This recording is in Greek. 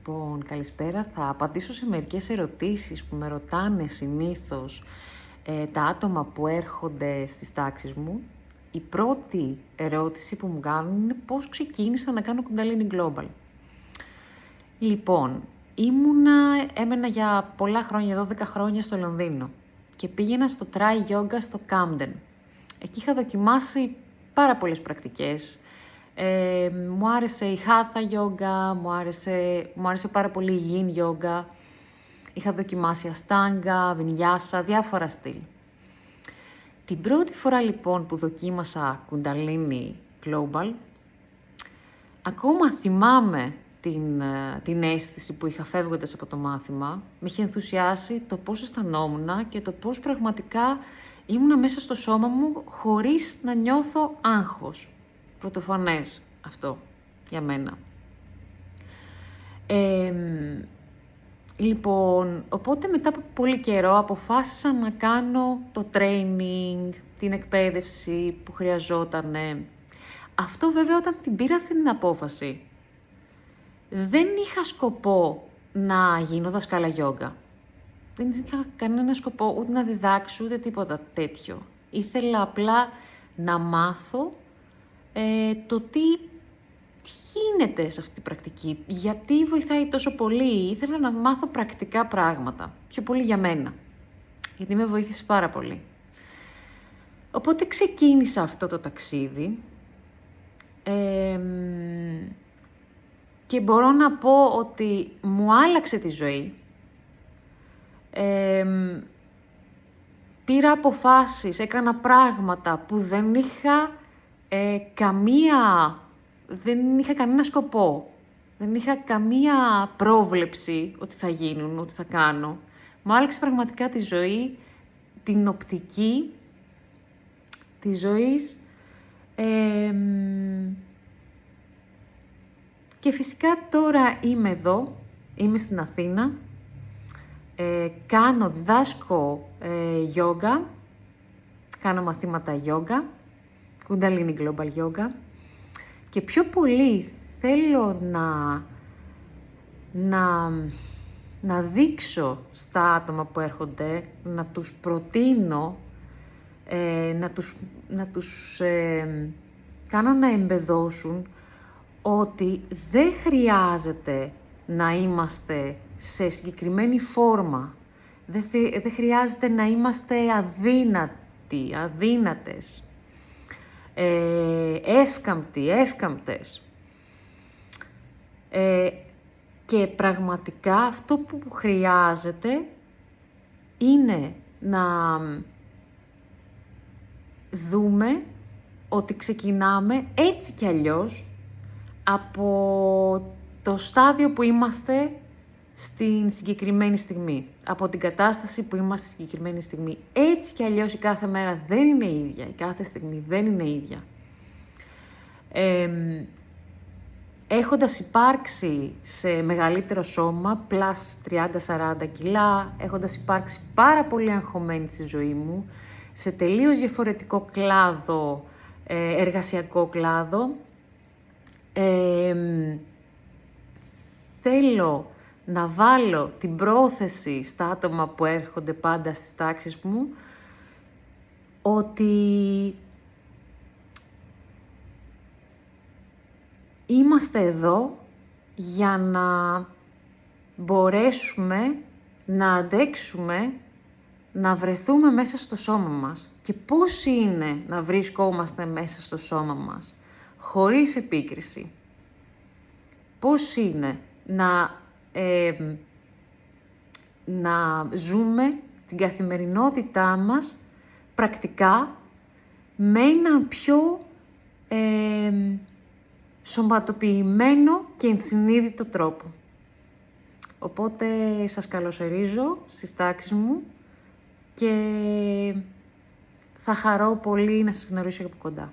Λοιπόν, καλησπέρα. Θα απαντήσω σε μερικές ερωτήσεις που με ρωτάνε συνήθως τα άτομα που έρχονται στις τάξεις μου. Η πρώτη ερώτηση που μου κάνουν είναι πώς ξεκίνησα να κάνω Kundalini Global. Λοιπόν, έμενα για πολλά χρόνια, 12 χρόνια στο Λονδίνο και πήγαινα στο Try Yoga στο Camden. Εκεί είχα δοκιμάσει πάρα πολλές πρακτικές. Μου άρεσε η Hatha Yoga, μου άρεσε πάρα πολύ η Yin Yoga. Είχα δοκιμάσει Ashtanga, Vinyasa, διάφορα στυλ. Την πρώτη φορά λοιπόν που δοκίμασα Kundalini Global, ακόμα θυμάμαι την αίσθηση που είχα φεύγοντας από το μάθημα. Με είχε ενθουσιάσει το πώς αισθανόμουν και το πώς πραγματικά ήμουνα μέσα στο σώμα μου χωρίς να νιώθω άγχος. Πρωτοφανές αυτό για μένα. Λοιπόν, οπότε μετά από πολύ καιρό αποφάσισα να κάνω το training, την εκπαίδευση που χρειαζότανε. Αυτό βέβαια όταν την πήρα αυτή την απόφαση, δεν είχα σκοπό να γίνω δασκάλα γιόγκα. Δεν είχα κανένα σκοπό ούτε να διδάξω ούτε τίποτα τέτοιο. Ήθελα απλά να μάθω το τι γίνεται σε αυτή την πρακτική, γιατί βοηθάει τόσο πολύ. Ήθελα να μάθω πρακτικά πράγματα, πιο πολύ για μένα, γιατί με βοήθησε πάρα πολύ. Οπότε ξεκίνησα αυτό το ταξίδι και μπορώ να πω ότι μου άλλαξε τη ζωή. Πήρα αποφάσεις, έκανα πράγματα που δεν είχα κανένα σκοπό. Δεν είχα καμία πρόβλεψη ότι θα γίνουν, ότι θα κάνω. Μου άλλαξε πραγματικά τη ζωή, την οπτική της ζωής. Και φυσικά τώρα είμαι εδώ, είμαι στην Αθήνα. Διδάσκω γιόγκα, κάνω μαθήματα γιόγκα, Kundalini Global Yoga και πιο πολύ θέλω να δείξω στα άτομα που έρχονται, να τους προτείνω, να τους κάνω να εμπεδώσουν ότι δεν χρειάζεται να είμαστε σε συγκεκριμένη φόρμα. Δεν χρειάζεται να είμαστε αδύνατες, εύκαμπτες. Και πραγματικά αυτό που χρειάζεται είναι να δούμε ότι ξεκινάμε έτσι κι αλλιώς από το στάδιο που είμαστε στην συγκεκριμένη στιγμή, από την κατάσταση που είμαστε στη συγκεκριμένη στιγμή. Έτσι κι αλλιώς η κάθε μέρα δεν είναι ίδια, η κάθε στιγμή δεν είναι ίδια. Έχοντας υπάρξει σε μεγαλύτερο σώμα, πλάς 30-40 κιλά, έχοντας υπάρξει πάρα πολύ αγχωμένη στη ζωή μου, σε τελείως διαφορετικό κλάδο, εργασιακό κλάδο, θέλω να βάλω την πρόθεση στα άτομα που έρχονται πάντα στις τάξεις μου, ότι είμαστε εδώ για να μπορέσουμε να αντέξουμε, να βρεθούμε μέσα στο σώμα μας. Και πώς είναι να βρισκόμαστε μέσα στο σώμα μας, χωρίς επίκριση. Πώς είναι να ζούμε την καθημερινότητά μας πρακτικά με έναν πιο σωματοποιημένο και ενσυνείδητο τρόπο. Οπότε σας καλωσορίζω στις τάξεις μου και θα χαρώ πολύ να σας γνωρίσω από κοντά.